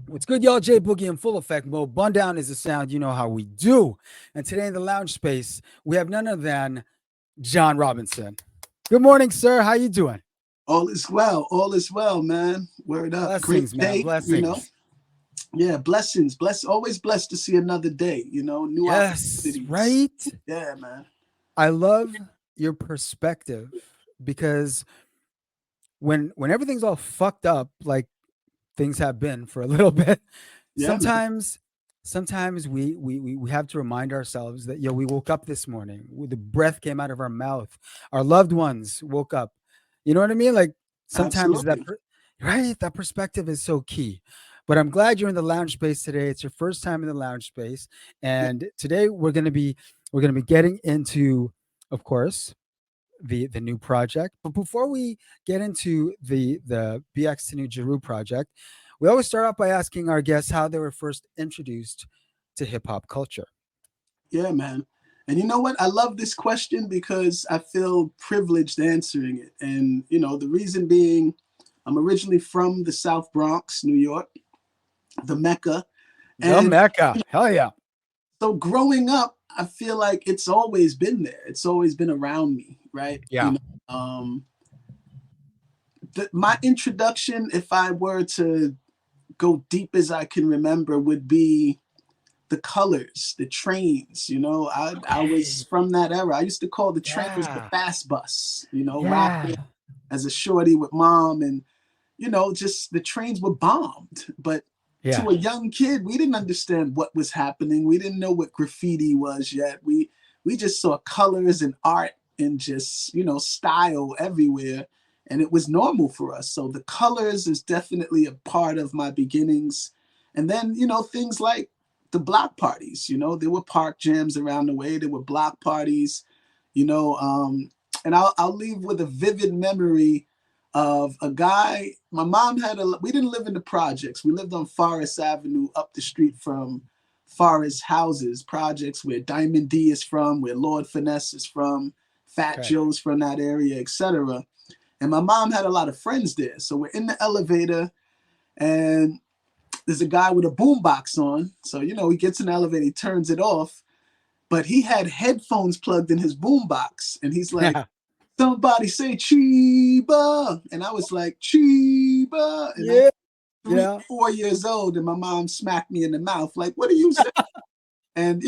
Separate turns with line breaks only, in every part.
What's good, y'all? J Boogie in full effect mode. Bun down is the sound. You know how we do. And today in the lounge space, we have none other than John Robinson. Good morning, sir. How you doing?
All is well. All is well, man. Word up. Great
Blessings, man.
day,
Blessings.
Yeah, blessings. Always blessed to see another day, new
Yes,
opportunities.
right.
Yeah, man.
I love your perspective because when everything's all fucked up, like things have been for a little bit,
Yeah, man.
sometimes sometimes we have to remind ourselves that we woke up this morning, the breath came out of our mouth, our loved ones woke up. You know what I mean? Like sometimes
Absolutely.
right, that perspective is so key. But I'm glad you're in the lounge space today. It's your first time in the lounge space,
Yeah.
and today we're going to be getting into, of course, the new project. But before we get into the BX to New Jeru project, we always start off by asking our guests how they were first introduced to hip hop culture.
Yeah, man. And you know what? I love this question because I feel privileged answering it. And, the reason being, I'm originally from the South Bronx, New York, the Mecca.
The
And
Mecca, hell yeah,
so growing up, I feel like it's always been there. It's always been around me, right?
yeah.
My introduction, if I were to go deep as I can remember, would be the colors, the trains. I was
Okay,
from that era. I used to call the trains the
yeah,
fast bus,
yeah,
rocking as a shorty with mom. And, just the trains were bombed. But
yeah,
to a young kid, we didn't understand what was happening. We didn't know what graffiti was yet. We just saw colors and art and just, style everywhere. And it was normal for us. So the colors is definitely a part of my beginnings. And then, things like the block parties, there were park jams around the way. There were block parties, you know, um, and I'll leave with a vivid memory of a guy. My mom we didn't live in the projects. We lived on Forest Avenue up the street from Forest Houses, projects where Diamond D is from, where Lord Finesse is from, Fat
okay,
Joe's from that area, etc. And my mom had a lot of friends there. So we're in the elevator and there's a guy with a boombox on. So, he gets in the elevator, he turns it off, but he had headphones plugged in his boombox. And he's like,
yeah,
somebody say Chiba. And I was like, Chiba. And I'm
yeah,
3,
yeah.
4 years old. And my mom smacked me in the mouth. Like, what are you saying? And,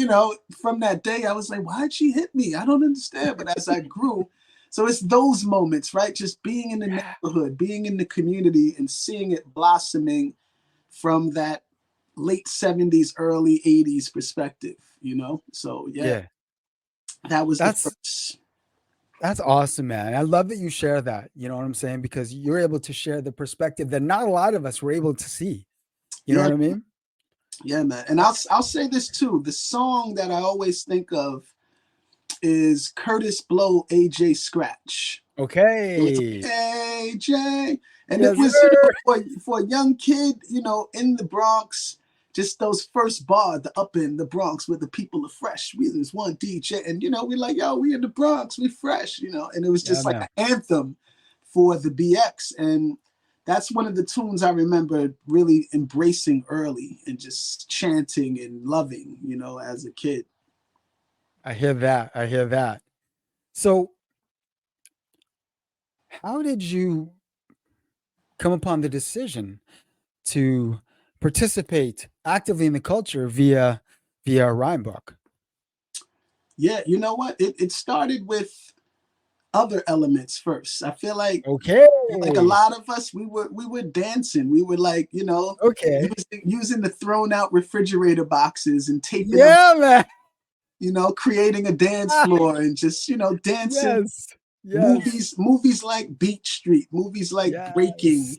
from that day, I was like, why'd she hit me? I don't understand. But as I grew, so it's those moments, right? Just being in the neighborhood, being in the community and seeing it blossoming from that late 70s, early 80s perspective, So, yeah,
Yeah.
that was the
That's
first.
That's awesome, man. I love that you share that. You know what I'm saying? Because you're able to share the perspective that not a lot of us were able to see. You know
Yeah,
what I mean?
yeah, man. And I'll say this too. The song that I always think of is Curtis Blow, AJ Scratch. So it's
Okay.
like, AJ. And it
Yes,
was,
sir.
for a young kid, in the Bronx, just those first bars, the up in the Bronx where the people are fresh. There's one DJ, and we're like, yo, we in the Bronx, we fresh, and it was
Yeah,
just like
man.
an anthem for the BX. And that's one of the tunes I remember really embracing early and just chanting and loving, as a kid.
I hear that. I hear that. So, how did you come upon the decision to participate actively in the culture via a rhyme book?
Yeah, you know what? It started with other elements first. I feel like a
Okay.
lot of us, we were dancing. We were like,
Okay.
using the thrown out refrigerator boxes and taping them,
Yeah, man.
creating a dance floor and just, dancing.
Yes. Yes.
Movies like Beach Street, movies like
Yes.
Breaking,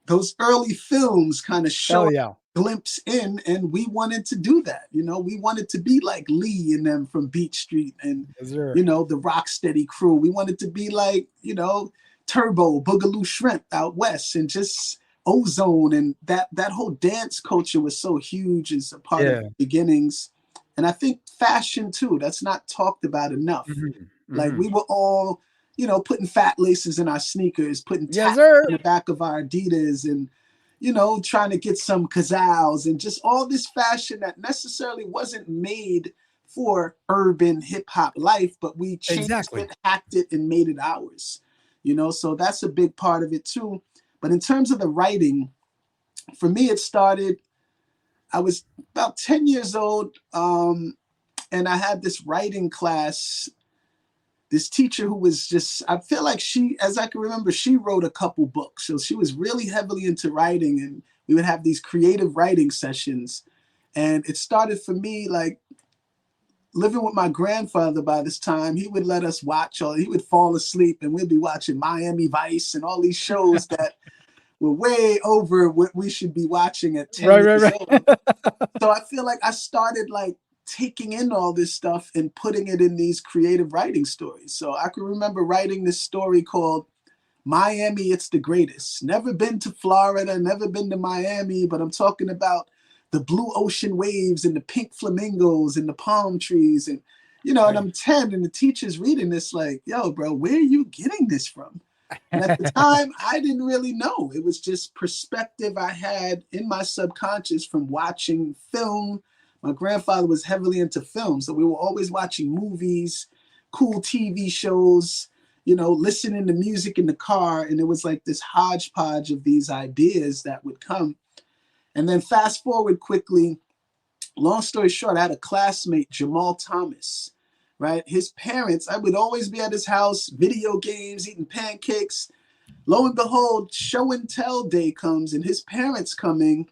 those early films kind of
Hell
show
yeah.
a glimpse in, and we wanted to do that. We wanted to be like Lee and them from Beach Street and,
Yes, sir.
the Rocksteady crew. We wanted to be like, Turbo, Boogaloo Shrimp out west, and just Ozone, and that whole dance culture was so huge as a part of
Yeah.
the beginnings. And I think fashion too, that's not talked about enough.
Mhm.
Like
Mhm.
we were all, putting fat laces in our sneakers, putting
Yes,
tats
sir.
on the back of our Adidas, and trying to get some kazals and just all this fashion that necessarily wasn't made for urban hip hop life, but we changed
Exactly.
it, hacked it, and made it ours. So that's a big part of it too. But in terms of the writing, for me, it started, I was about 10 years old, and I had this writing class, this teacher who was just, I feel like she, as I can remember, she wrote a couple books. So she was really heavily into writing, and we would have these creative writing sessions. And it started for me like living with my grandfather by this time. He would let us watch, or he would fall asleep and we'd be watching Miami Vice and all these shows that were way over what we should be watching at 10
Right,
years
right,
old.
right.
So I feel like I started like taking in all this stuff and putting it in these creative writing stories. So I can remember writing this story called Miami, It's the Greatest. Never been to Florida, never been to Miami, but I'm talking about the blue ocean waves and the pink flamingos and the palm trees. And
Right.
I'm 10 and the teacher's reading this like, yo, bro, where are you getting this from? And at the time, I didn't really know. It was just perspective I had in my subconscious from watching film. My grandfather was heavily into film, so we were always watching movies, cool TV shows, listening to music in the car. And it was like this hodgepodge of these ideas that would come. And then fast forward quickly, long story short, I had a classmate, Jamal Thomas, right? His parents, I would always be at his house, video games, eating pancakes. Lo and behold, show and tell day comes, and his parents coming,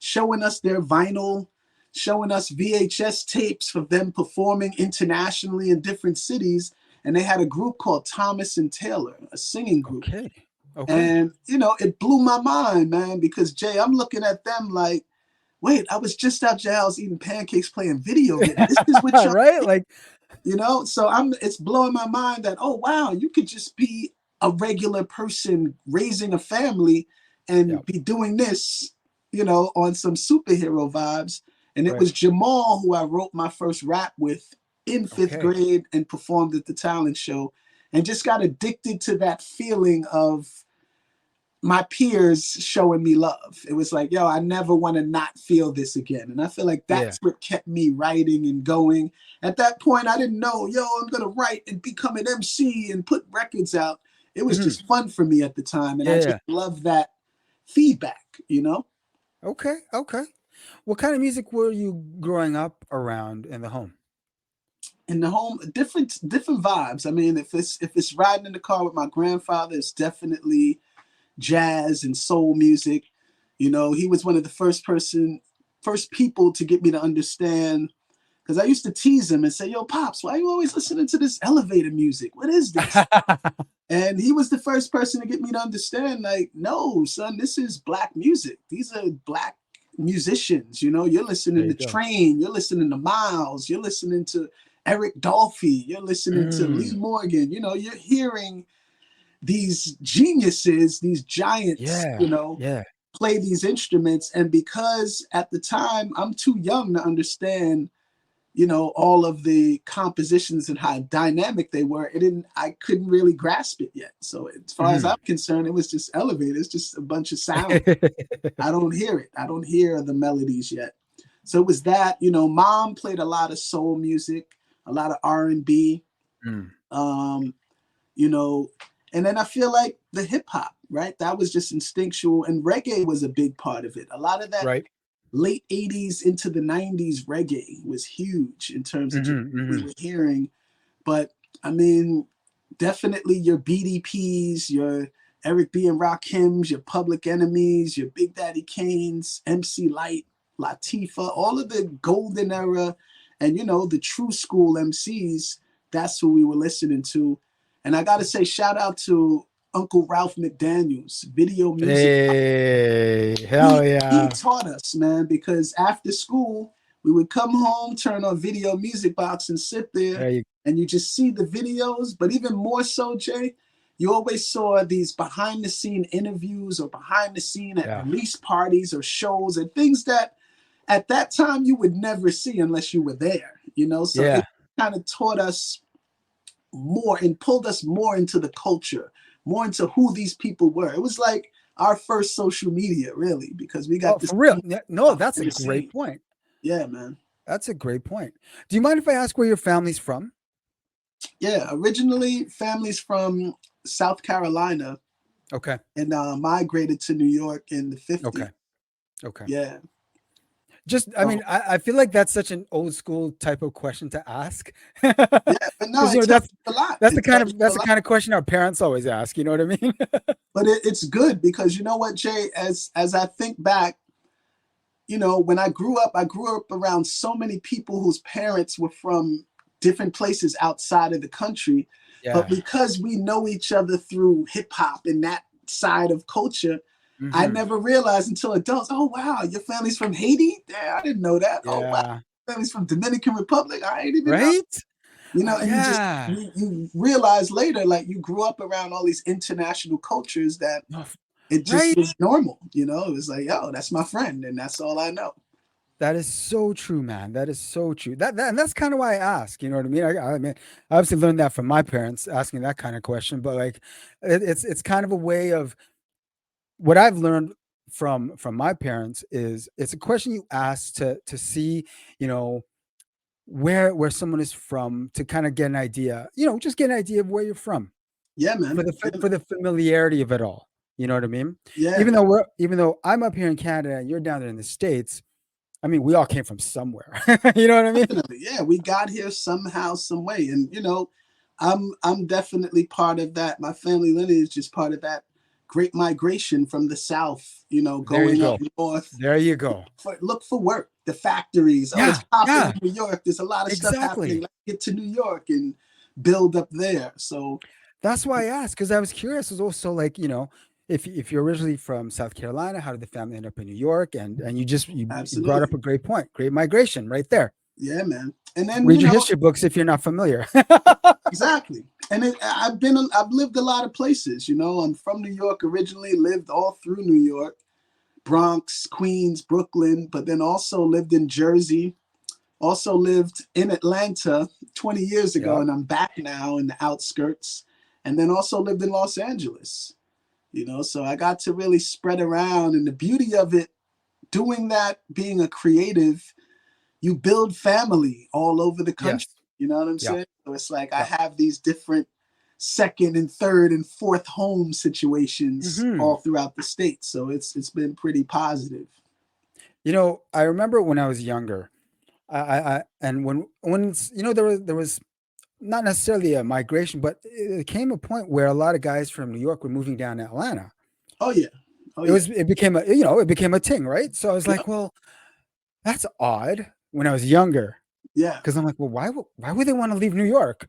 showing us their vinyl, showing us VHS tapes of them performing internationally in different cities. And they had a group called Thomas and Taylor, a singing group.
Okay. Okay.
And, it blew my mind, man, because Jay, I'm looking at them like, wait, I was just at your house eating pancakes, playing video games. This is what y'all,
Right? Like,
so it's blowing my mind that, oh, wow, you could just be a regular person raising a family
yeah.
and be doing this, on some superhero vibes. And it
Right.
was Jamal who I wrote my first rap with in fifth
Okay.
grade and performed at the talent show, and just got addicted to that feeling of my peers showing me love. It was like, yo, I never want to not feel this again. And I feel like
Yeah.
that's what kept me writing and going. At that point, I didn't know, yo, I'm going to write and become an MC and put records out. It was
Hmm.
just fun for me at the time. And I
Yeah.
just
Yeah.
love that feedback.
Okay. Okay. What kind of music were you growing up around in the home?
In the home, different vibes. I mean, if it's riding in the car with my grandfather, it's definitely jazz and soul music. He was one of the first people to get me to understand, because I used to tease him and say, yo, Pops, why are you always listening to this elevator music? What is this? And he was the first person to get me to understand, like, no, son, this is black music. These are black musicians. You're
There
listening
you
to
go.
Train, you're listening to Miles, you're listening to Eric Dolphy, you're listening to Lee
Mm.
Morgan. You're hearing these geniuses, these giants,
Yeah. Yeah.
play these instruments. And because at the time I'm too young to understand, all of the compositions and how dynamic they were, I couldn't really grasp it yet. So as far as
Hmm.
I'm concerned, it was just elevators, just a bunch of sound. I don't hear it. I don't hear the melodies yet. So it was that, mom played a lot of soul music, a lot of R&B.
Mm.
Um, you know, and then I feel like the hip hop, right? That was just instinctual, and reggae was a big part of it. A lot of that
Right.
late 80s into the 90s reggae was huge in terms of just
Hmm.
what we
Hmm.
were hearing. But I mean, definitely your BDPs, your Eric B. and Rakims, your Public Enemies, your Big Daddy Kanes, MC Light, Latifah, all of the golden era, and the true school MCs. That's who we were listening to. And I got to say, shout out to Uncle Ralph McDaniels, video music.
Hey,
he
hell
he
yeah.
taught us, man, because after school we would come home, turn on video music box, and sit there,
There you
and you just see the videos. But even more so, Jay, you always saw these behind the scene interviews or behind the scene at
yeah.
release parties or shows and things that at that time you would never see unless you were there. So it
Yeah.
kind of taught us more and pulled us more into the culture, more into who these people were. It was like our first social media, really, because we got
Oh,
this
for real? No, that's
in
a
the
great
scene.
point.
Yeah, man.
That's a great point. Do you mind if I ask where your family's from?
Yeah, originally families from South Carolina
Okay.
and migrated to New York in the
Okay.
50s.
Okay.
Yeah.
Just, I
So
mean, I feel like that's such an old school type of question to ask,
yeah, but no,
because
it tells you a lot. It tells you a
that's the
lot.
kind of question our parents always ask. You know what I mean?
But it's good because you know what, Jay, as I think back, when I grew up around so many people whose parents were from different places outside of the country. But
Yeah.
because we know each other through hip hop and that side of culture, I
Hmm.
never realized until adults, oh, wow, your family's from Haiti? Yeah, I didn't know that. Oh, wow,
Yeah.
family's from Dominican Republic? I ain't even know.
Right.
And
Yeah.
you realize later, like you grew up around all these international cultures that
No,
it just
right.
was normal. It was like, yo, that's my friend, and that's all I know.
That is so true, man. That is so true. And that's kind of why I ask. You know what I mean? I mean, I obviously learned that from my parents asking that kind of question, but like, it's kind of a way of what I've learned from my parents is it's a question you ask to see, you know, where someone is from to kind of get an idea, just get an idea of where you're from
Yeah, man. Yeah,
for the familiarity of it all. You know what I mean?
yeah,
Even though I'm up here in Canada and you're down there in the States, I mean, we all came from somewhere. You know what I mean?
definitely. Yeah, we got here somehow, some way, and I'm definitely part of that. My family lineage is part of that great migration from the South.
There you
Going up
go.
north
There you go.
look for work, the factories. Oh,
Yeah,
it's popping
yeah,
in New York. There's a lot of stuff happening.
exactly.
Let's get to New York and build up there. So
That's why I asked because I was curious. It was also like, if you're originally from South Carolina, how did the family end up in New York? And you brought up
absolutely,
a great point. Great migration right there.
yeah, man. And then
Read your history books if you're not familiar.
exactly. And I've lived a lot of places. I'm from New York originally, lived all through New York, Bronx, Queens, Brooklyn, but then also lived in Jersey. Also lived in Atlanta 20 years ago,
Yep.
and I'm back now in the outskirts. And then also lived in Los Angeles. So I got to really spread around. And the beauty of it, doing that, being a creative, you build family all over the country.
Yes.
You know what I'm
Yep.
saying? So it's like I
Yep.
have these different second and third and fourth home situations
Hmm.
all throughout the state. So it's been pretty positive.
I remember when I was younger, and there was not necessarily a migration, but it came a point where a lot of guys from New York were moving down to Atlanta.
Oh yeah. Oh
It
yeah.
was it became a thing, right? So I was
Yep.
like, well, that's odd when I was younger
Yeah.
because I'm like, well, why would they want to leave New York?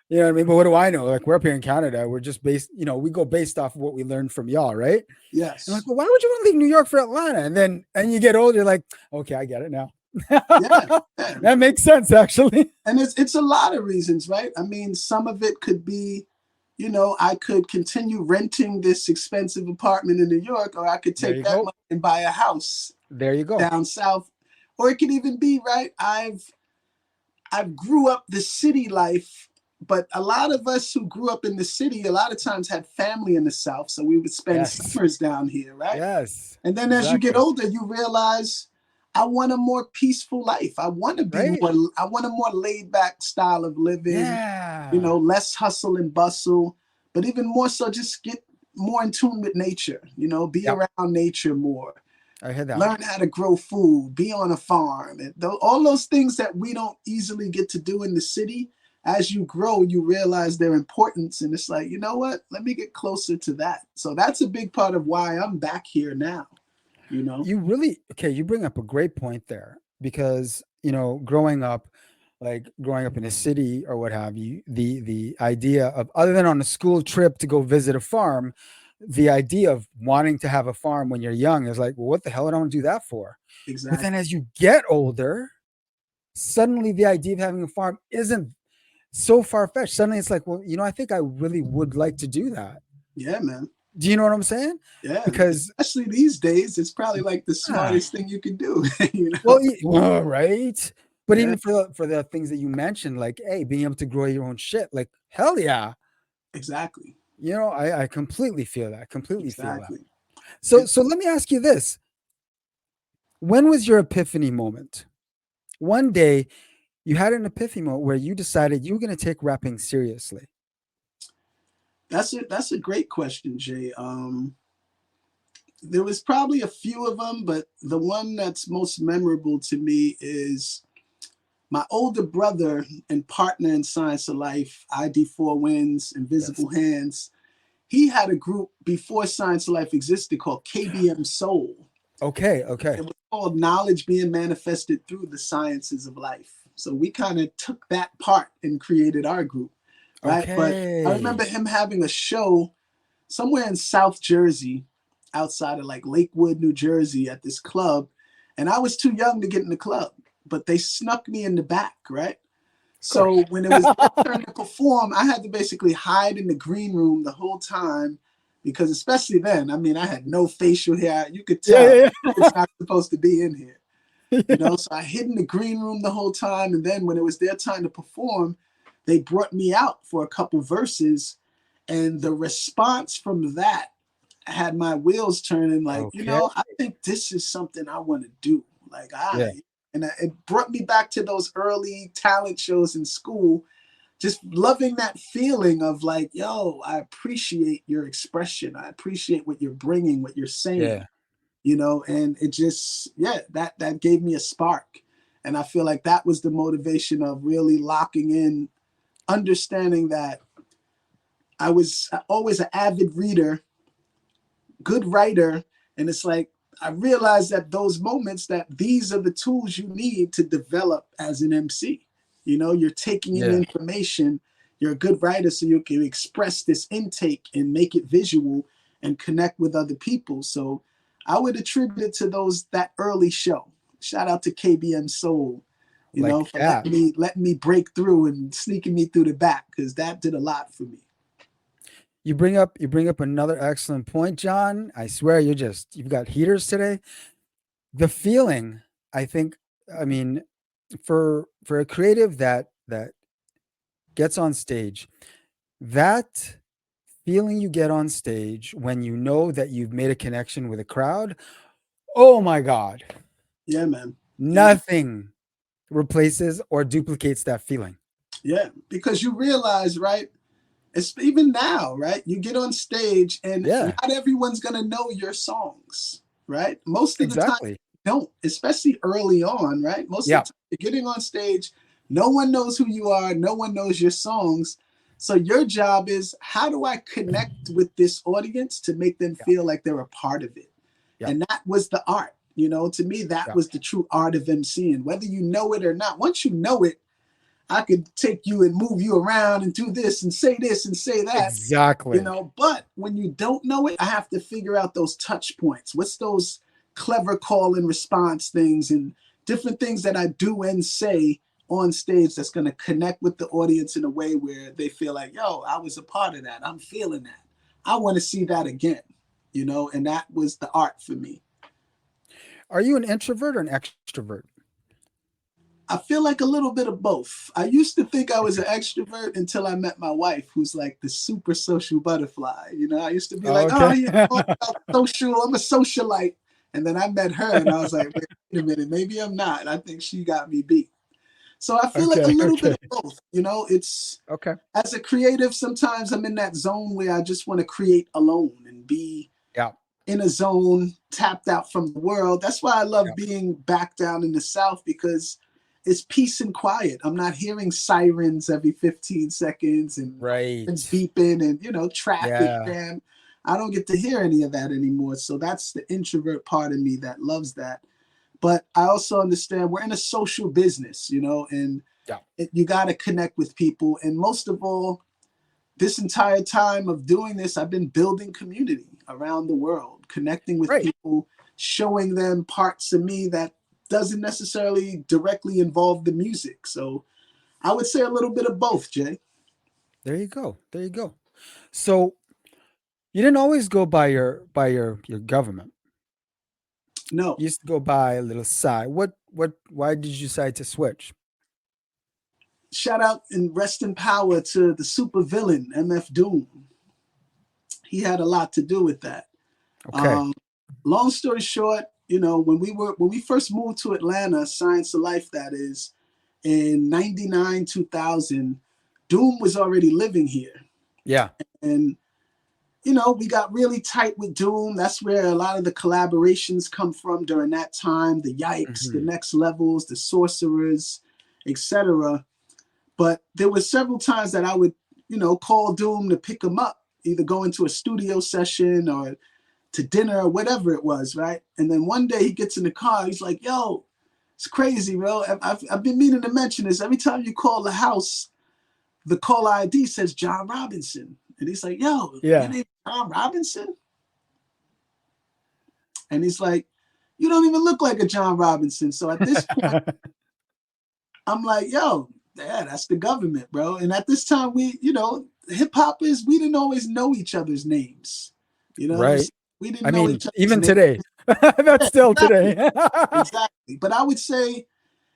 You know what I mean? But what do I know? Like we're up here in Canada, we're just based, we go based off of what we learned from y'all, right? I'm like,
Yes.
well, why would you want to leave New York for Atlanta? And you get older, you're like, okay, I get it now.
Yeah. Yeah.
That makes sense, actually.
And it's a lot of reasons, right? I mean, some of it could be, I could continue renting this expensive apartment in New York, or I could
There
take
you
that
go.
money and buy a house
There you go.
down south. Or it could even be, right? I've grew up the city life, but a lot of us who grew up in the city a lot of times had family in the south, so we would spend
Yes.
summers down here, right?
Yes.
And then as you get
Exactly.
older, you realize I want a more peaceful life.
Right?
I want a more laid back style of living,
Yeah.
less hustle and bustle, but even more so just get more in tune with nature, be
Yep.
around nature more,
I heard that.
learn how to grow food, be on a farm, and all those things that we don't easily get to do in the city. As you grow, you realize their importance, and it's like, you know what? Let me get closer to that. So that's a big part of why I'm back here now.
You bring up a great point there because, growing up in a city or what have you, the idea of, other than on a school trip to go visit a farm, the idea of wanting to have a farm when you're young is like, well, what the hell would I want to do that for? But then
Exactly.
as you get older, suddenly the idea of having a farm isn't so far fetched. Suddenly it's like, well, I think I really would like to do that.
Yeah, man.
Do you know what I'm saying?
Yeah.
Because
Especially these days, it's probably like the
ah,
smartest thing you can do.
well, right. But
Yeah,
even for the things that you mentioned, like, hey, being able to grow your own shit, like, hell yeah.
exactly.
I completely feel that. Completely feel that.
Exactly.
So let me ask you this: when was your epiphany moment? One day you had an epiphany moment where you decided you were going to take rapping seriously.
That's it. That's a great question, Jay. There was probably a few of them, but the one that's most memorable to me is my older brother and partner in Science of Life, ID4 Wins,
Yes.
Invisible Hands. He had a group before Science of Life existed called KBM Soul.
Okay. Okay.
It was called Knowledge Being Manifested Through the Sciences of Life. So we kind of took that part and created our group, right? But I remember
Okay.
him having a show somewhere in South Jersey, outside of like Lakewood, New Jersey, at this club. And I was too young to get in the club, but they snuck me in the back, right?
Of course.
So when it was their turn to perform, I had to basically hide in the green room the whole time because, especially then, I mean, I had no facial hair. You could tell
Yeah.
it's not supposed to be in here,
Yeah.
So I hid in the green room the whole time. And then when it was their time to perform, they brought me out for a couple verses. And the response from that had my wheels turning like,
Okay.
I think this is something I want to do. Like,
Yeah.
it brought me back to those early talent shows in school, just loving that feeling of like, yo, I appreciate your expression. I appreciate what you're bringing, what you're saying,
Yeah.
and it just, yeah, that gave me a spark. And I feel like that was the motivation of really locking in, understanding that I was always an avid reader, good writer, and it's like I realized that those moments that these are the tools you need to develop as an MC. You're taking in
Yeah.
information. You're a good writer, so you can express this intake and make it visual and connect with other people. So I would attribute it to that early show. Shout out to KBM Soul,
Like
for
that.
letting me break through and sneaking me through the back, because that did a lot for me.
You bring up another excellent point, John. I swear you've got heaters today. The feeling, I think, I mean, for a creative that gets on stage, that feeling you get on stage when you know that you've made a connection with a crowd, oh my God,
Yeah, man. Yeah.
nothing replaces or duplicates that feeling.
Yeah, because you realize, right? It's even now, right? You get on stage and
Yeah,
not everyone's gonna know your songs, right? Most of the time,
exactly.
don't, especially early on, right? Most of
Yeah,
the time, you're getting on stage, no one knows who you are, no one knows your songs. So your job is, how do I connect with this audience to make them
yeah,
feel like they're a part of it?
yeah,
And that was the art. To me, that
yeah.
was the true art of MCing, whether you know it or not. Once you know it, I could take you and move you around and do this and say that,
Exactly.
But when you don't know it, I have to figure out those touch points. What's those clever call and response things and different things that I do and say on stage that's going to connect with the audience in a way where they feel like, yo, I was a part of that. I'm feeling that. I want to see that again, and that was the art for me.
Are you an introvert or an extrovert?
I feel like a little bit of both. I used to think I was
Okay.
an extrovert until I met my wife, who's like the super social butterfly. I used to be like, oh,
Okay.
I'm social, I'm a socialite. And then I met her and I was like, wait a minute, maybe I'm not. I think she got me beat. So I feel like a
Okay.
little bit
Okay.
of both. It's,
Okay.
as a creative, sometimes I'm in that zone where I just want to create alone and be
Yeah.
in a zone tapped out from the world. That's why I
Yeah.
love being back down in the South, because it's peace and quiet. I'm not hearing sirens every 15 seconds and
Right.
beeping and, traffic
Yeah.
jam. I don't get to hear any of that anymore. So that's the introvert part of me that loves that. But I also understand we're in a social business, and
Yeah.
you got to connect with people. And most of all, this entire time of doing this, I've been building community around the world, connecting with
Right.
people, showing them parts of me that doesn't necessarily directly involve the music. So I would say a little bit of both, Jay.
There you go. There you go. So you didn't always go by your government.
No,
You used to go by a little side. Why did you decide to switch?
shout out and rest in power to the super villain, MF Doom. He had a lot to do with that.
Okay.
Long story short, when we first moved to Atlanta, Science of Life, that is, in 99, 2000, Doom was already living here.
Yeah.
And, we got really tight with Doom. That's where a lot of the collaborations come from during that time. The Yikes, the
Hmm.
Next Levels, the Sorcerers, etc. But there were several times that I would, call Doom to pick him up, either go into a studio session or to dinner or whatever it was, right? And then one day he gets in the car, he's like, yo, it's crazy, bro. I've been meaning to mention this. Every time you call the house, the caller ID says John Robinson. And he's like, yo, your
Yeah.
name John Robinson? And he's like, you don't even look like a John Robinson. So at this point, I'm like, yo, yeah, that's the government, bro. And at this time, hip hoppers, we didn't always know each other's names. You know what I'm
Right.
saying? We didn't
I
know
mean,
each other's
even
names.
today, that's
Yeah,
still
exactly.
today.
Exactly. But I would say,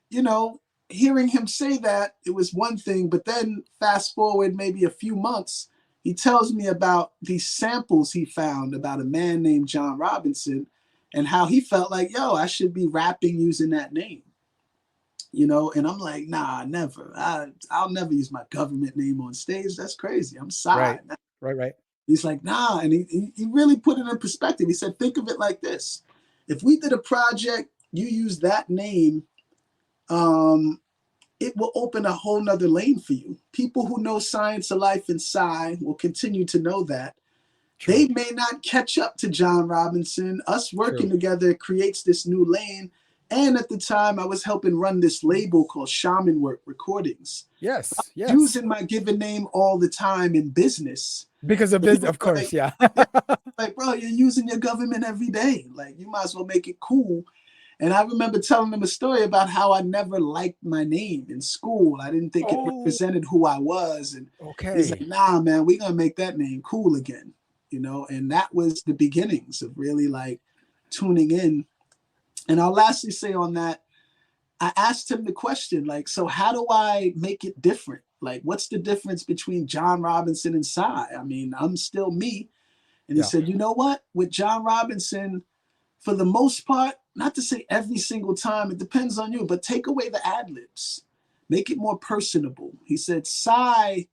you know, hearing him say that, it was one thing. But then fast forward maybe a few months, he tells me about these samples he found about a man named John Robinson and how he felt like, yo, I should be rapping using that name. And I'm like, nah, never. I'll never use my government name on stage. That's crazy. I'm
Right.
sorry.
Right. Right.
He's like, nah. And he really put it in perspective. He said, think of it like this. If we did a project, you use that name, um, it will open a whole nother lane for you. People who know Science of Life and Sci will continue to know that.
True.
They may not catch up to John Robinson. Us working
True.
together creates this new lane. And at the time, I was helping run this label called Shaman Work Recordings,
Yes. Yes.
using my given name all the time in business.
Because of
So he
this,
was
of course.
like,
Yeah.
yeah, like, bro, you're using your government every day. Like, you might as well make it cool. And I remember telling him a story about how I never liked my name in school. I didn't think it
Oh.
represented who I was. And he's like,
Okay.
nah, man, we're going to make that name cool again. And that was the beginnings of really like tuning in. And I'll lastly say on that, I asked him the question, like, so how do I make it different? Like, what's the difference between John Robinson and Psy? I mean, I'm still me. And he
Yeah.
said, you know what? With John Robinson, for the most part, not to say every single time, it depends on you, but take away the ad libs, make it more personable. He said, Psy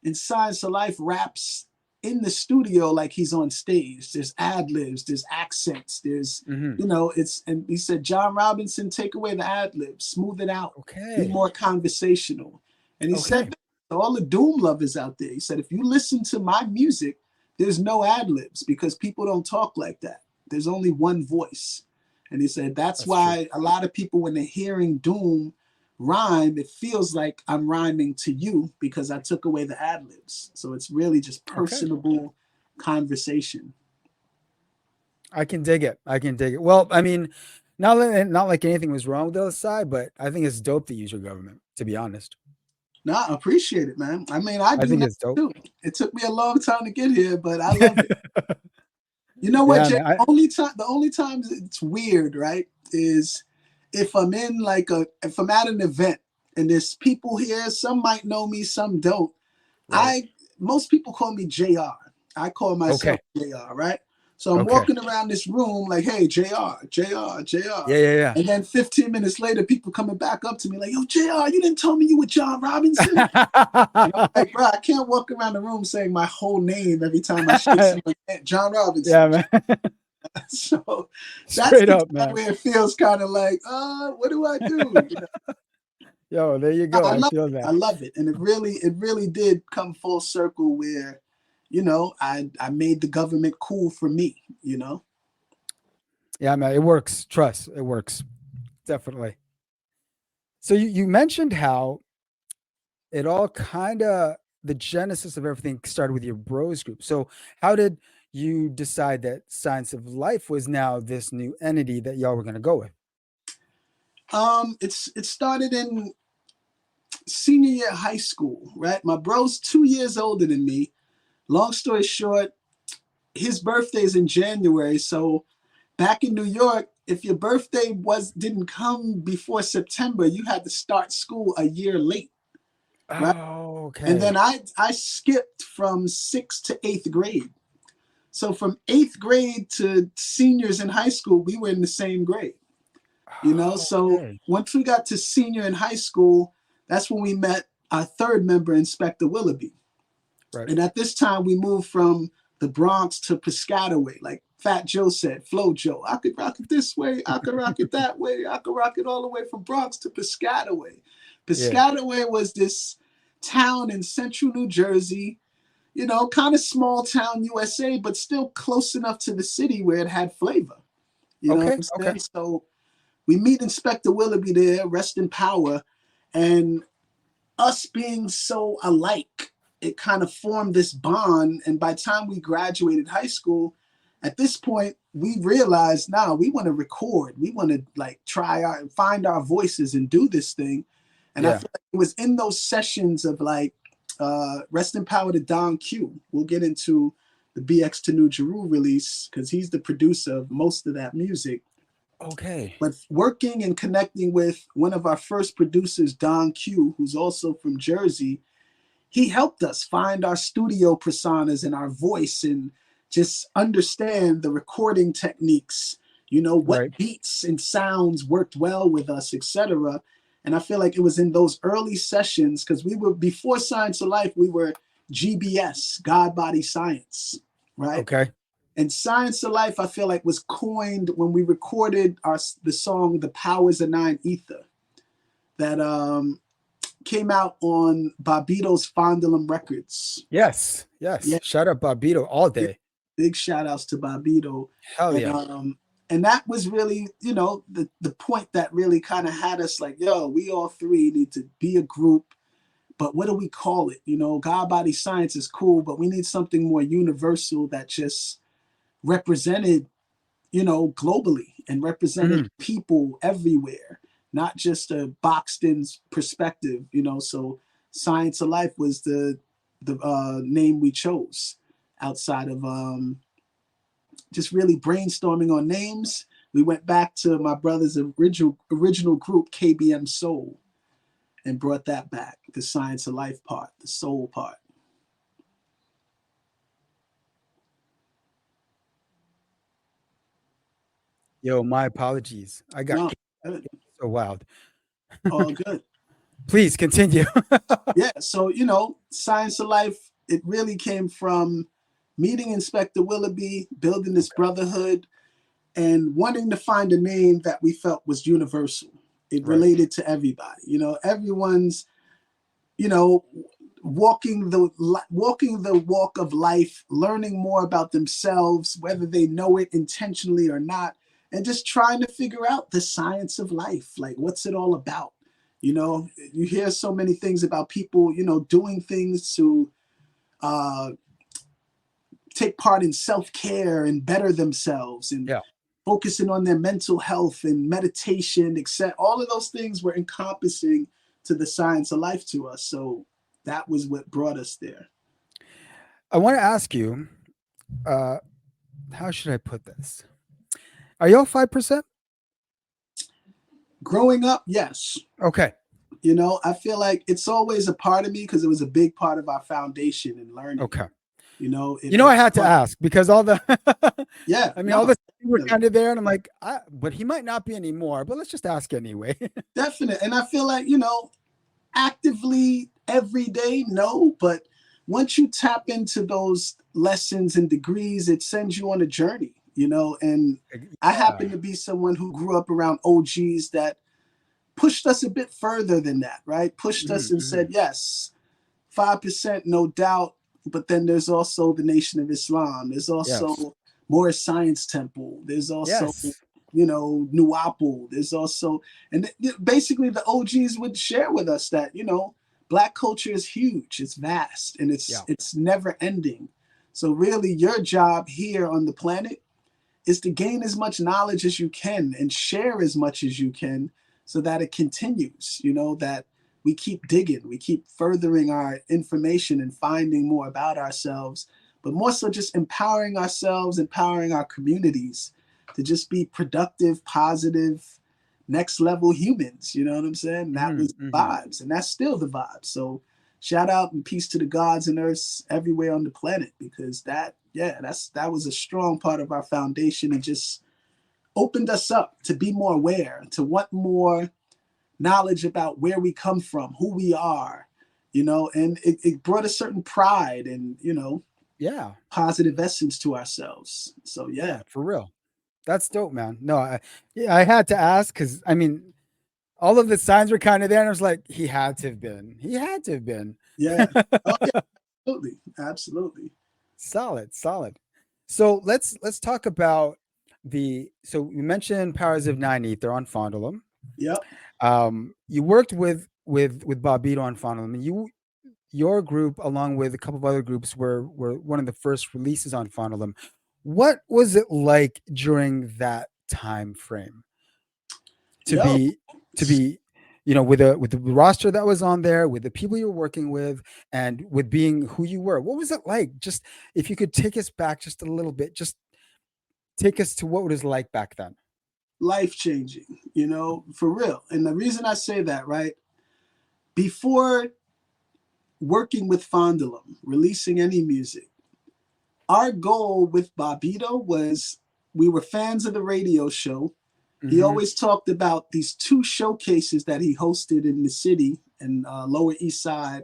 in Science of Life raps in the studio like he's on stage. There's ad libs, there's accents, there's,
Hmm.
and he said, John Robinson, take away the ad libs, smooth it out, be
Okay.
more conversational. And he
Okay.
said, to all the Doom lovers out there, he said, if you listen to my music, there's no ad libs because people don't talk like that. There's only one voice. And he said, that's
That's true.
why a lot of people, when they're hearing Doom, rhyme, it feels like I'm rhyming to you because I took away the ad libs. So it's really just
Okay.
personable conversation.
I can dig it. I can dig it. Well, I mean, not like anything was wrong with the other side, but I think it's dope to use your government, to be honest.
No, I appreciate it, man. I mean, I
I
do
think
now
it's dope.
too. It took me a long time to get here, but I love it. You know what,
Yeah,
Jay?
man.
The only times it's weird, right, is if I'm in if I'm at an event and there's people here, some might know me, some don't.
Right.
I Most people call me JR. I call myself
Okay.
JR, right? So I'm
Okay.
walking around this room like, hey, JR, JR, JR.
Yeah, yeah, yeah.
And then 15 minutes later, people coming back up to me like, yo, JR, you didn't tell me you were John Robinson? And I'm like, bro, I can't walk around the room saying my whole name every time I shake someone's hand. John
Yeah,
Robinson.
man.
So that's
Straight
the
up,
time
man.
where it feels kind of like, what do I do?
Yo, there you go.
I
I
love
feel
it. I
that.
love it. And it really did come full circle where, I made the government cool for me.
Yeah, man. It works. Trust. It works. Definitely. So you mentioned how it all kind of the genesis of everything started with your bros group. So how did you decide that Science of Life was now this new entity that y'all were going to go with?
It started in senior year of high school, right? My bro's 2 years older than me. Long story short, his birthday is in January. So back in New York, if your birthday didn't come before September, you had to start school a year late, right?
Oh,
And then
okay.
I skipped from sixth to eighth grade. So from 8th grade to seniors in high school, we were in the same grade. So
Okay.
once we got to senior in high school, that's when we met our third member, Inspector Willoughby.
Right.
And at this time, we moved from the Bronx to Piscataway. Like Fat Joe said, Flo Joe, I could rock it this way, I could rock it that way, I could rock it all the way from Bronx to Piscataway.
Yeah.
Piscataway was this town in central New Jersey, kind of small town USA, but still close enough to the city where it had flavor. You know what
Okay.
I'm
Okay.
saying? So we meet Inspector Willoughby there, rest in power, and us being so alike, it kind of formed this bond. And by the time we graduated high school, at this point, we realized, now we want to record. We want to like find our voices and do this thing. And I
Yeah.
feel like it was in those sessions of like, rest in power to Don Q. We'll get into the BX to New Jeru release because he's the producer of most of that music.
Okay.
But working and connecting with one of our first producers, Don Q, who's also from Jersey, he helped us find our studio personas and our voice and just understand the recording techniques, what
Right.
beats and sounds worked well with us, etc. And I feel like it was in those early sessions, because we were, before Science of Life, we were GBS, God Body Science, right?
Okay.
And Science of Life, I feel like, was coined when we recorded the song "The Powers of Nine Ether" that came out on Bobbito's Fondle Em records.
Yes. Yes.
Yeah,
Shout out Bobbito all
yeah,
day.
big shout outs to Bobbito.
Hell
And
yeah.
and that was really, the point that really kind of had us like, yo, we all three need to be a group, but what do we call it? God Body Science is cool, but we need something more universal that just represented, globally and represented
Mhm.
people everywhere, not just a boxed in perspective, So Science of Life was the name we chose outside of just really brainstorming on names. We went back to my brother's original group, KBM Soul, and brought that back, the Science of Life part, the soul part.
Yo, my apologies. I got
No, good.
so wild.
All good.
Please continue.
Yeah, so Science of Life, it really came from meeting Inspector Willoughby, building this brotherhood, and wanting to find a name that we felt was universal. It
Right.
related to everybody. Everyone's, you know, walking the walk of life, learning more about themselves, whether they know it intentionally or not, and just trying to figure out the science of life. Like, what's it all about? You hear so many things about people, doing things to uh, take part in self-care and better themselves and
Yeah.
focusing on their mental health and meditation, except all of those things were encompassing to the science of life to us. So that was what brought us there.
I want to ask you, uh, how should I put this? Are y'all 5%?
Growing up, yes.
Okay.
I feel like it's always a part of me because it was a big part of our foundation and learning.
Okay.
It
I had to ask because all the,
yeah,
I mean, all
no,
the things were kind of there, and I'm like, but he might not be anymore. But let's just ask anyway.
definite. And I feel like, actively every day, no, but once you tap into those lessons and degrees, it sends you on a journey, and I happen
Yeah.
to be someone who grew up around OGs that pushed us a bit further than that, right? Pushed us
Mhm,
and said,
mhm.
yes, 5%, no doubt. But then there's also the Nation of Islam. There's
Yes.
also Moorish Science Temple. There's also,
Yes.
New Apple. There's also, and basically the OGs would share with us that, Black culture is huge, it's vast, and it's
Yeah.
it's never ending. So really your job here on the planet is to gain as much knowledge as you can and share as much as you can so that it continues, that we keep digging, we keep furthering our information and finding more about ourselves, but more so just empowering ourselves, empowering our communities to just be productive, positive, next level humans. You know what I'm saying? That
Mhm,
was
mhm.
vibes, and that's still the vibe. So shout out and peace to the gods and earths everywhere on the planet, because that, yeah, that was a strong part of our foundation, and just opened us up to be more aware, to want more knowledge about where we come from, who we are, and it brought a certain pride and,
Yeah.
positive essence to ourselves. So yeah.
Yeah, for real. That's dope, man. No, yeah, I had to ask because I mean, all of the signs were kind of there, and I was like, he had to have been. He had to have been.
Yeah. Oh yeah, absolutely. Absolutely.
Solid, solid. So let's talk about so you mentioned Powers of Nine Ether on Fondle Em.
Yep.
You worked with BOBBITO on Fondle Em, and your group, along with a couple of other groups, were one of the first releases on Fondle Em. What was it like during that time frame to
Yo,
be to be with the roster that was on there, with the people you're working with, and with being who you were? What was it like? Just if you could take us back just a little bit, just take us to what it was like back then.
life changing, for real. And the reason I say that, right, before working with Fondle Em, releasing any music, our goal with BOBBITO was, we were fans of the radio show. He
Hmm.
always talked about these two showcases that he hosted in the city and Lower East Side,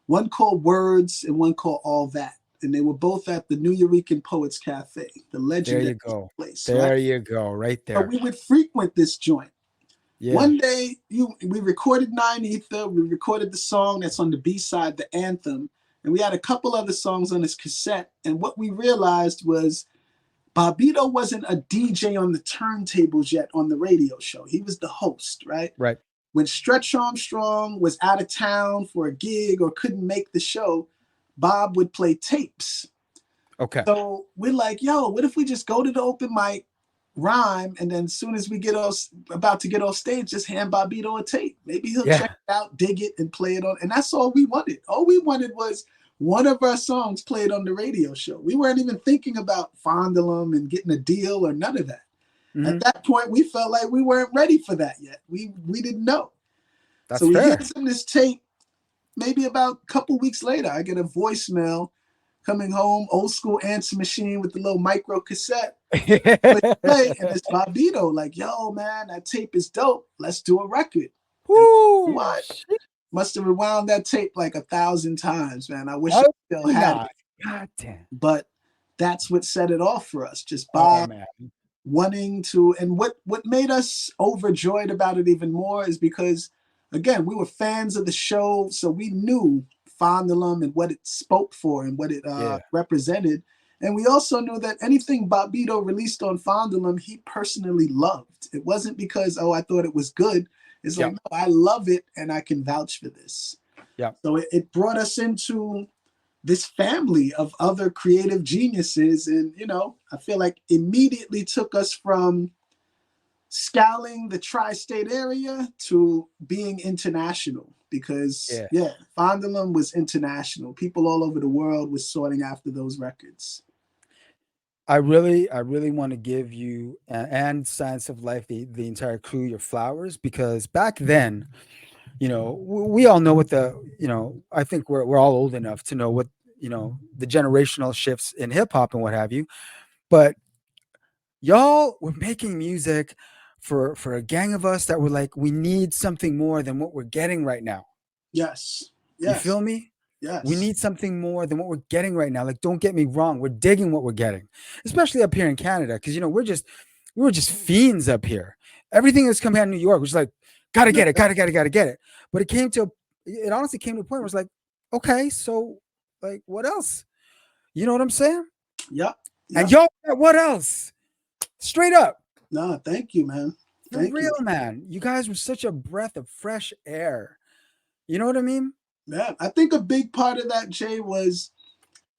one called Words and one called All That. And they were both at the New Eurekan Poets Cafe, the
There
legendary
you go.
place, right?
There you go. Right
So
there.
we would frequent this joint.
Yeah.
One day, we recorded Nine Ether. We recorded the song that's on the B side, the anthem, and we had a couple other songs on this cassette. And what we realized was BOBBITO wasn't a DJ on the turntables yet on the radio show. He was the host, right?
Right.
When Stretch Armstrong was out of town for a gig or couldn't make the show, Bob would play tapes.
Okay.
So we're like, yo, what if we just go to the open mic, rhyme, and then as soon as we about to get off stage, just hand BOBBITO a tape. Maybe he'll
Yeah.
check it out, dig it, and play it on. And that's all we wanted. All we wanted was one of our songs played on the radio show. We weren't even thinking about Fondle Em and getting a deal or none of that. At
Hmm.
that point, we felt like we weren't ready for that yet. We didn't know.
That's
So he
fair.
gives him this tape. Maybe about a couple weeks later, I get a voicemail coming home, old school answer machine with the little micro cassette. But play, and it's BOBBITO, like, yo, man, that tape is dope. Let's do a record. And
Woo!
what? Must have rewound that tape like 1,000 times, man. I wish I
Oh,
still had
not.
it.
God damn.
But that's what set it off for us. Just
Oh
Bob
man.
wanting to, and what made us overjoyed about it even more is because, again, we were fans of the show, so we knew Fondle Em and what it spoke for and what it
Yeah.
represented. And we also knew that anything BOBBITO released on Fondle Em, he personally loved. It wasn't because, oh, I thought it was good. It's like,
Yep.
no, I love it and I can vouch for this.
Yep.
So it brought us into this family of other creative geniuses. And, I feel like immediately took us from scouting the tri-state area to being international, because
Yeah.
Fondle Em was international. People all over the world was sorting after those records.
I really want to give you and Science of Life, the entire crew, your flowers, because back then, we all know what I think we're all old enough to know what, the generational shifts in hip hop and what have you. But y'all were making music for a gang of us that were like, we need something more than what we're getting right now.
Yes.
You
Yes.
feel me? We
Yes.
need something more than what we're getting right now. Like, don't get me wrong, we're digging what we're getting, especially up here in Canada, because we were just fiends up here. Everything that's coming out of New York was like, gotta get it, gotta get it. But it honestly came to a point where it's like, okay, so like, what else? You know what I'm saying?
Yep.
And
Yep.
y'all, what else? Straight up,
No, thank you, man.
for
Thank you.
real, man. You guys were such a breath of fresh air. You know what I mean?
Yeah, I think a big part of that, Jay, was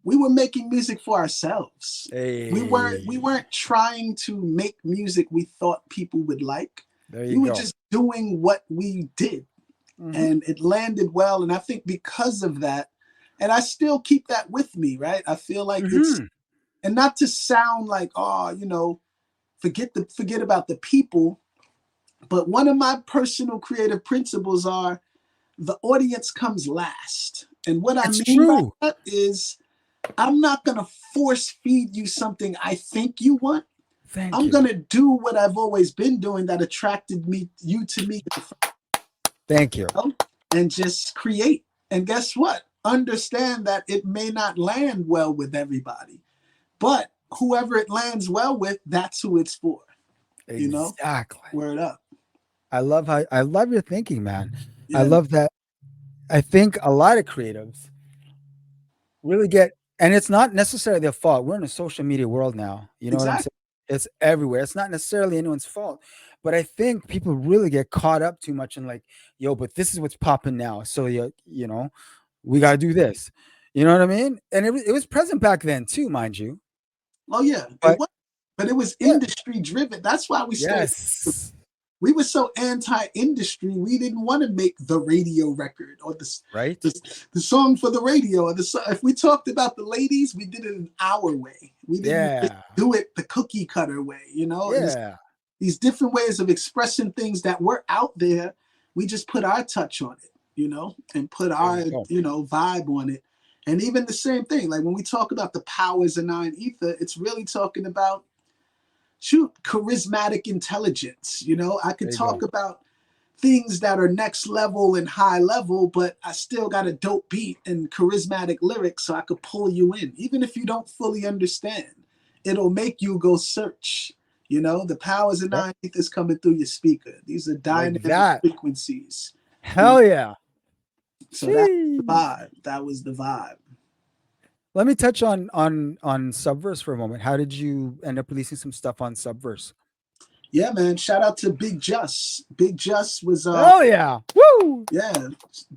we were making music for ourselves. We
Hey,
weren't trying to make music we thought people would like.
there
We
you
were
go.
just doing what we did,
Hmm.
and it landed well. And I think because of that, and I still keep that with me, right? I feel like it's,
Hmm.
and not to sound like, oh, forget about the people, but one of my personal creative principles are the audience comes last. And what I
It's
mean by
true.
that is, I'm not going to force feed you something I think you want.
Thank
I'm
you.
going to do what I've always been doing that attracted you to me in the first
Thank you.
place, and just create. And guess what? Understand that it may not land well with everybody, but whoever it lands well with, that's who it's for. You know,
Exactly.
word up.
I love your thinking, man. I
Yeah,
love that. I think a lot of creatives really get, and it's not necessarily their fault. We're in a social media world now. You know what I'm
exactly.
saying? It's everywhere. It's not necessarily anyone's fault, but I think people really get caught up too much in like, yo, but this is what's popping now. So you know, we gotta do this. You know what I mean? And it was present back then too, mind you.
Oh yeah, it
But
was, but it was
yeah,
industry driven. That's why we stayed.
yes,
We were so anti-industry. We didn't want to make the radio record or
right,
the, the song for the radio. Or if we talked about the ladies, we did it in our way. We didn't
yeah,
do it the cookie cutter way. You know, it was
yeah.
these different ways of expressing things that were out there. We just put our touch on it, you know, and put
There
our,
you go.
vibe on it. And even the same thing, like when we talk about the powers of nine ether, it's really talking about, shoot, charismatic intelligence. You know, I could
There you
talk
go.
about things that are next level and high level, but I still got a dope beat and charismatic lyrics so I could pull you in. Even if you don't fully understand, it'll make you go search. You know, the powers of
Yep,
nine is coming through your speaker. These are
like
dynamic
that.
frequencies. You know,
Hell yeah.
so that's the
Jeez.
vibe. That was the vibe.
Let me touch on Subverse for a moment. How did you end up releasing some stuff on Subverse?
Yeah, man. Shout out to Big Just. Big Just was
Hell yeah. Woo.
yeah,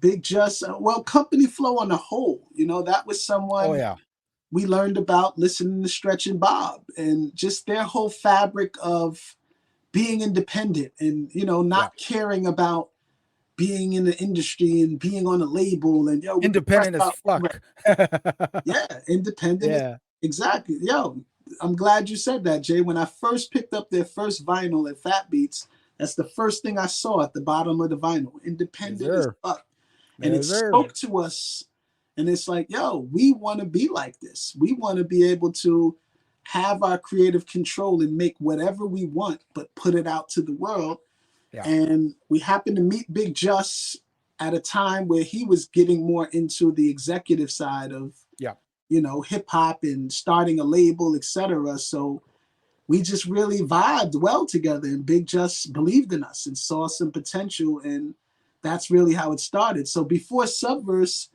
Big Just. Well, Company Flow on the whole, that was
Oh
someone
yeah.
we learned about listening to Stretch and Bob, and just their whole fabric of being independent and
Yeah.
not caring about being in the industry and being on a label and we could press
Independent as
out right.
fuck.
Yeah, independent is
Yeah.
exactly. I'm glad you said that, Jay. When I first picked up their first vinyl at Fat Beats, that's the first thing I saw at the bottom of the vinyl.
Yes,
Independent as
sir.
fuck. And it
Yes, sir.
spoke to us. And it's like, we want to be like this. We want to be able to have our creative control and make whatever we want, but put it out to the world.
Yeah.
And we happened to meet Big Just at a time where he was getting more into the executive side of,
Yeah.
hip hop and starting a label, etc. So we just really vibed well together, and Big Just believed in us and saw some potential, and that's really how it started. So before Subverse,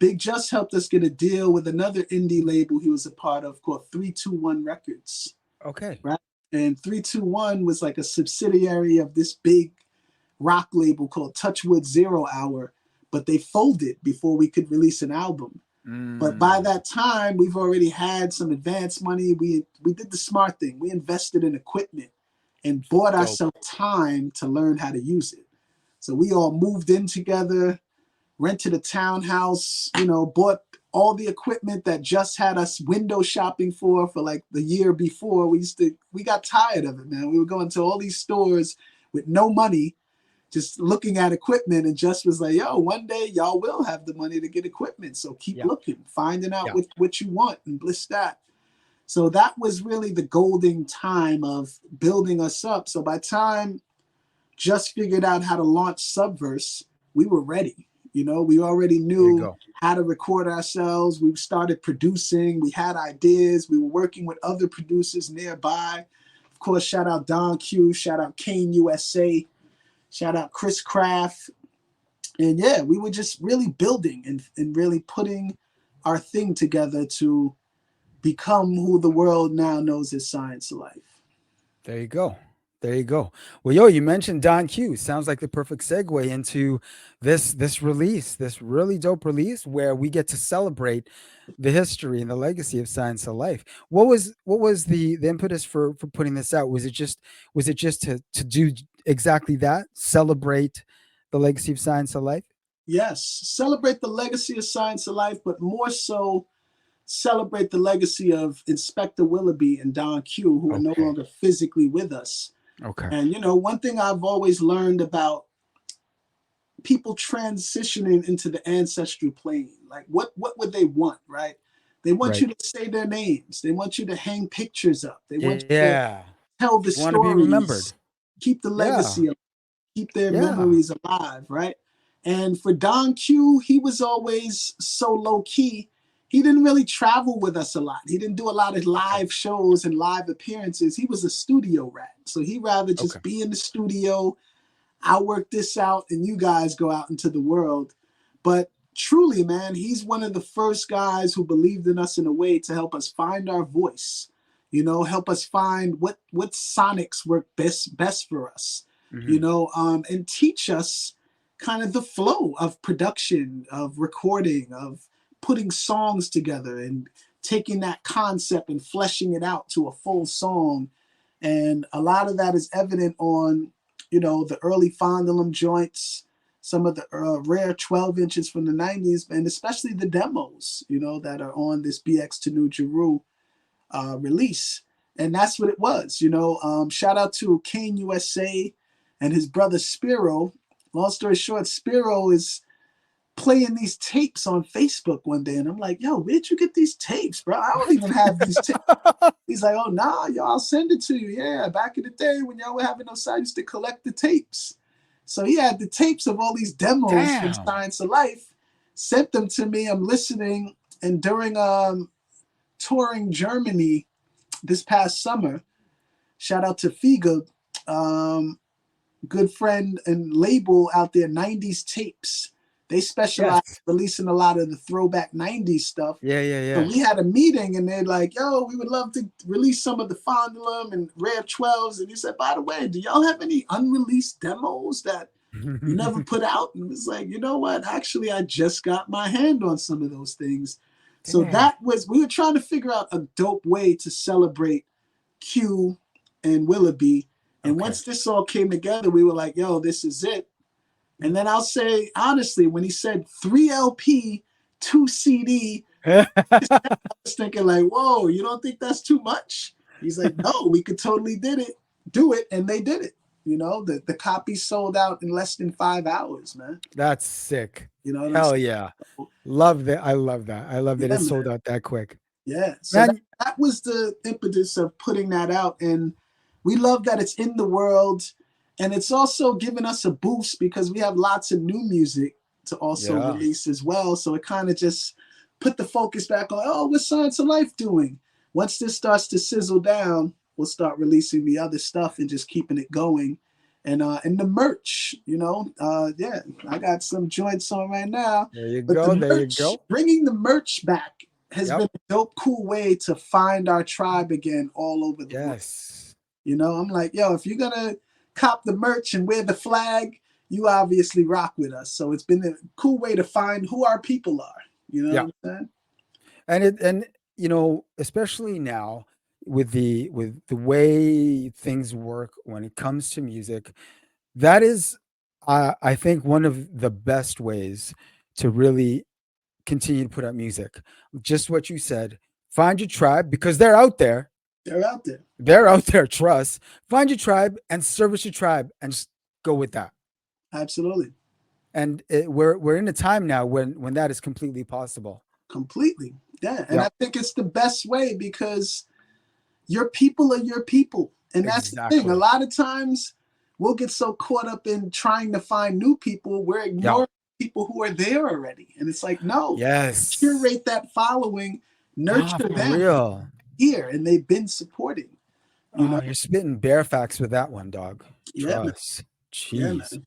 Big Just helped us get a deal with another indie label he was a part of called 321 Records,
Okay.
right? And 321 was like a subsidiary of this big rock label called Touchwood Zero Hour, but they folded before we could release an album. But by
Mm,
that time, we've already had some advance money. We did the smart thing. We invested in equipment and bought
dope.
ourselves time to learn how to use it. So we all moved in together, rented a townhouse, bought all the equipment that Just had us window shopping for like the year before. We got tired of it, man. We were going to all these stores with no money, just looking at equipment, and Just was like, yo, one day y'all will have the money to get equipment. So keep
Yeah.
looking, finding out
Yeah.
what you want and bliss that. So that was really the golden time of building us up. So by time Just figured out how to launch Subverse, we were ready. We already
There you
knew
go.
how to record ourselves. We started producing. We had ideas. We were working with other producers nearby. Of course, shout out Don Q, shout out Kane USA, shout out Chris Craft. And yeah, we were just really building and really putting our thing together to become who the world now knows as Science of Life.
There you go. There you go. Well, yo, you mentioned Don Q. Sounds like the perfect segue into this release, this really dope release where we get to celebrate the history and the legacy of Science of Life. What was the impetus for putting this out? Was it just to do exactly that, celebrate the legacy of Science of Life?
Yes, celebrate the legacy of Science of Life, but more so celebrate the legacy of Inspector Willoughby and Don Q, who are no
Okay.
longer physically with us.
Okay.
And one thing I've always learned about people transitioning into the ancestral plane, like what would they want, right? They want
Right.
you to say their names. They want you to hang pictures up. They want you to
Yeah.
tell the
Want to be remembered.
stories, keep the
Yeah.
legacy, keep their
Yeah.
memories alive, right? And for Don Q, he was always so low key. He didn't really travel with us a lot. He didn't do a lot of
Okay.
live shows and live appearances. He was a studio rat. So he rather
Okay.
just be in the studio. I'll work this out and you guys go out into the world. But truly, man, he's one of the first guys who believed in us in a way to help us find our voice, help us find what sonics work best for us,
Hmm.
and teach us kind of the flow of production, of recording, of putting songs together and taking that concept and fleshing it out to a full song. And a lot of that is evident on, the early Fondle Em joints, some of the rare 12 inches from the 90s, and especially the demos, that are on this BX to New Jeru release. And that's what it was, shout out to Kane USA and his brother Spiro. Long story short, Spiro is playing these tapes on Facebook one day, and I'm like, yo, where'd you get these tapes, bro? I don't even have these tapes. He's like, oh, nah, yo, I'll send it to you. Yeah, back in the day when y'all were having those sites, I used to collect the tapes. So he had the tapes of all these demos from
Damn.
Science of Life, sent them to me. I'm listening. And during touring Germany this past summer, shout out to Figa, good friend and label out there, 90s Tapes. They specialize
Yes.
in releasing a lot of the throwback 90s stuff.
Yeah. Yeah.
So
Yeah.
we had a meeting and they're like, yo, we would love to release some of the Fondle Em and Rare 12s. And he said, by the way, do y'all have any unreleased demos that you never put out? And it's like, you know what? Actually, I just got my hand on some of those things. So
Damn.
we were trying to figure out a dope way to celebrate Q and Willoughby. And
Okay.
once this all came together, we were like, yo, this is it. And then I'll say, honestly, when he said 3 LP, 2 CD, I was thinking like, whoa, you don't think that's too much? He's like, no, we could totally do it. And they did it. The copy sold out in less than 5 hours, man.
That's sick.
You know what I'm
Hell yeah.
saying?
Love that. I love that. I love that
Yeah,
it sold
man.
out that quick.
Yeah. So that,
Man,
that was the impetus of putting that out. And we love that it's in the world. And it's also given us a boost because we have lots of new music to also
yeah.
release as well. So it kind of just put the focus back on, oh, what's Science of Life doing? Once this starts to sizzle down, we'll start releasing the other stuff and just keeping it going. And the merch, yeah, I got some joints on right now.
There you
But
go.
the
There you
merch,
go.
bringing the merch back has
Yep.
been a dope, cool way to find our tribe again all over the world.
Yes.
I'm like, yo, if you're gonna cop the merch and wear the flag, you obviously rock with us. So it's been a cool way to find who our people are. You know
Yeah.
what I'm saying?
And especially now with the way things work when it comes to music, that is I think one of the best ways to really continue to put out music. Just what you said. Find your tribe because they're out there.
They're out there.
They're out there, trust. Find your tribe and service your tribe and just go with that.
Absolutely.
And we're in a time now when that is completely possible.
Completely. Yeah. And
Yeah,
I think it's the best way because your people are your people. And that's the thing. A
exactly.
lot of times we'll get so caught up in trying to find new people, we're
Yeah.
ignoring people who are there already. And it's like, no,
Yes.
curate that following,
Ah,
nurture
for
them
real.
here, and they've been supporting, you know?
Oh, you're spitting bare facts with that one, dog.
Yeah, man.
Trust.
Yeah,
Jeez.
man.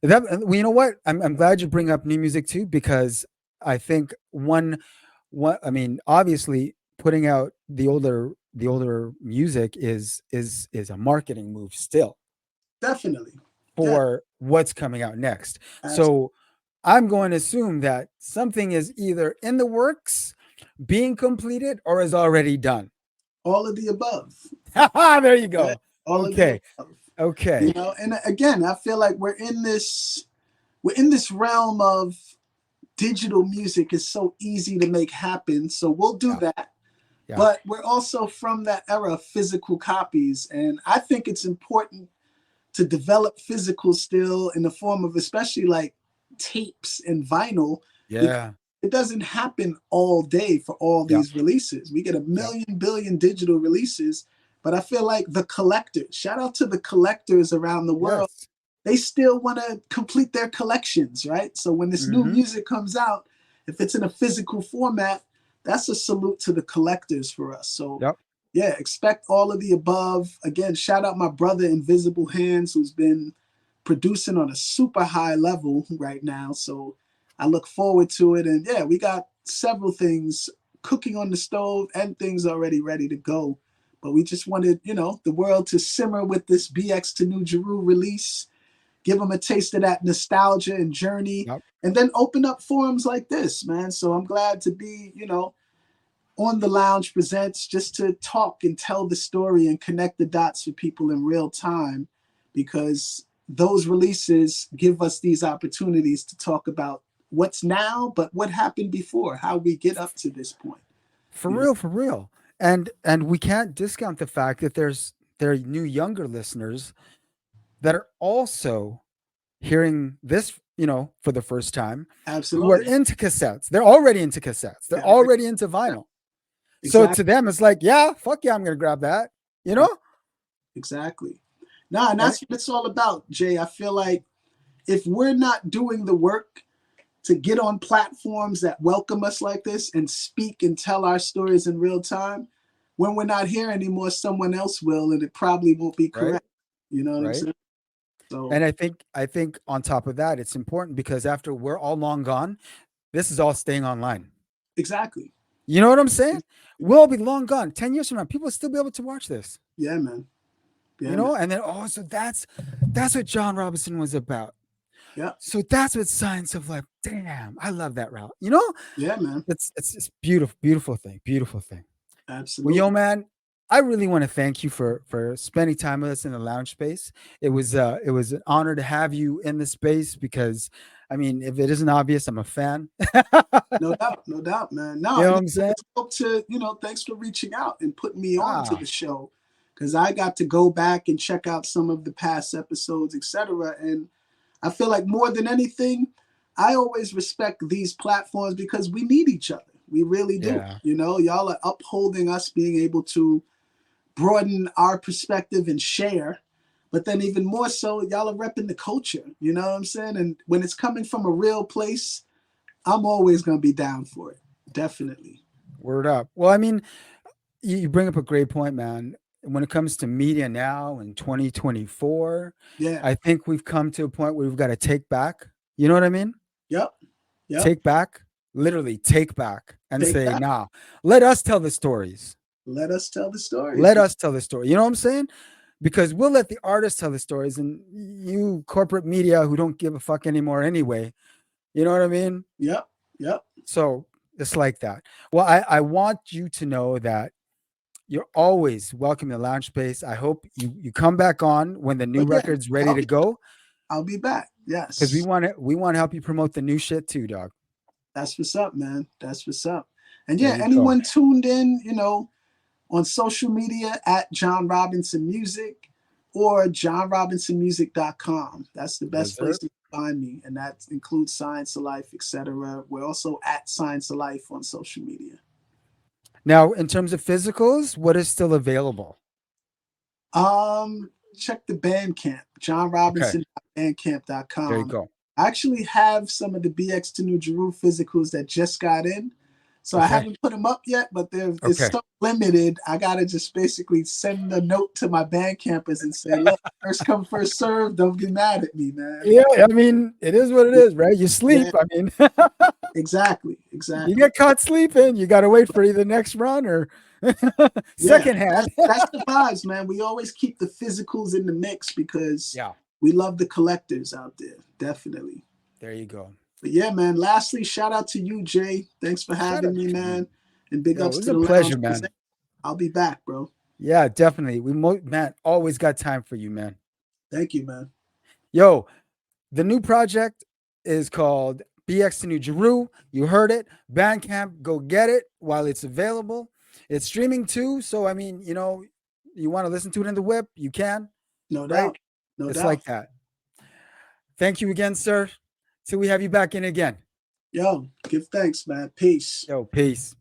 That well, you know what? I'm glad you bring up new music too because I think one I mean, obviously putting out the older music is a marketing move still
Definitely. Yeah,
for what's coming out next.
as
So I'm going to assume that something is either in the works, being completed, or is already done.
all of the above.
There you
Yeah,
go.
all of the
Okay.
above.
Okay.
And again, I feel like we're in this realm of digital music is so easy to make happen. So we'll do
Yeah.
that.
Yeah.
But we're also from that era of physical copies. And I think it's important to develop physical still in the form of especially like tapes and vinyl, because
Yeah.
it doesn't happen all day for all
Yeah.
these releases. We get a
Yeah.
million billion digital releases, but I feel like the collectors, shout out to the collectors around the world,
Yes.
they still want to complete their collections, right? So when this new
Mm-hmm.
music comes out, if it's in a physical format, that's a salute to the collectors for us. So
Yep.
yeah, expect all of the above. Again, shout out my brother Invisible Hands, who's been producing on a super high level right now. So I look forward to it. And yeah, we got several things cooking on the stove and things already ready to go. But we just wanted, the world to simmer with this BX to New Jeru release, give them a taste of that nostalgia and journey,
Yep.
and then open up forums like this, man. So I'm glad to be, on the Lounge Presents, just to talk and tell the story and connect the dots for people in real time, because those releases give us these opportunities to talk about what's now, but what happened before, how we get up to this point.
For
You know,
real, for real. And we can't discount the fact that there are new younger listeners that are also hearing this, for the first time, who are
absolutely.
into cassettes. They're already into cassettes. They're
Yeah,
already into vinyl. So to
exactly.
them, it's like, yeah, fuck yeah, I'm gonna grab that. You know?
Exactly. No, and
And
that's what it's all about, Jay. I feel like if we're not doing the work to get on platforms that welcome us like this and speak and tell our stories in real time, when we're not here anymore, someone else will, and it probably won't be
right,
correct. You know what I'm
right.
saying? So
And I think on top of that, it's important because after we're all long gone, this is all staying online.
exactly.
You know what I'm saying? We'll be long gone. 10 years from now, people will still be able to watch this.
Yeah, man.
You
Yeah, man.
know, and then so that's what John Robinson was about.
Yeah.
So that's what Science of Life. Damn, I love that route. You know,
Yeah, man.
it's beautiful, beautiful thing, beautiful thing. Well, yo,
Absolutely.
man, I really want to thank you for spending time with us in the lounge space. It was an honor to have you in the space because, I mean, if it isn't obvious, I'm a fan.
No doubt. No doubt, man.
You
No,
know
and
what I'm saying?
it's dope to, thanks for reaching out and putting me on to
Ah,
the show, because I got to go back and check out some of the past episodes, etc. And I feel like more than anything, I always respect these platforms because we need each other. We really do.
yeah.
Y'all are upholding us being able to broaden our perspective and share. But then even more so, y'all are repping the culture. You know what I'm saying? And when it's coming from a real place, I'm always gonna be down for it. Definitely.
Word up. Well, I mean, you bring up a great point, man. When it comes to media now in 2024,
Yeah.
I think we've come to a point where we've got to take back. You know what I mean?
Yep. Yep.
Take back, literally take back and
Take
say,
that.
nah, let us tell the stories.
Let us tell the stories.
Let us tell the story. You know what I'm saying? Because we'll let the artists tell the stories and you corporate media who don't give a fuck anymore anyway. You know what I mean?
Yep. Yep.
So it's like that. Well, I want you to know that you're always welcome in the lounge space. I hope you come back on when the new
But yeah,
record's ready
I'll
to
be
go
I'll be back.
because we
Yes.
want to we want to help you promote the new shit too, dog.
That's what's up, man. That's what's up. And
There
yeah,
you go.
anyone tuned in, on social media at John Robinson Music or johnrobinsonmusic.com. That's the best place
Dessert.
to find me. And that includes Science of Life, etc. We're also at Science of Life on social media.
Now, in terms of physicals, what is still available?
Check the Bandcamp,
Okay, there you
johnrobinson.bandcamp.com.
go.
I actually have some of the BX to New Jeru physicals that just got in. So I
Okay,
haven't put them up yet, but it's
okay.
so limited. I gotta just basically send a note to my band campers and say, "Look, first come, first serve. Don't get mad at me, man."
Yeah, I mean, it is what it is, right? You sleep.
Yeah,
I mean,
exactly,
you
exactly.
get caught sleeping, you got to wait for either next run or
Yeah,
second hand.
that's the vibes, man. We always keep the physicals in the mix because
Yeah,
we love the collectors out there. Definitely.
there you go.
But yeah, man. Lastly, shout out to you, Jay. Thanks for
Shout
having
out
me,
to you.
man. And big
Yo, it
ups
was
to
a
the
pleasure,
lounge.
man.
I'll be back, bro.
Yeah, definitely. Man, always got time for you, man.
Thank you, man.
Yo, the new project is called BX to New Jeru. You heard it. Bandcamp, go get it while it's available. It's streaming too. So, I mean, you want to listen to it in the whip, you can,
No
right?
doubt. No
It's
doubt.
like that. Thank you again, sir. Till we have you back in again.
Yo, Give thanks, man. Peace.
Yo, peace.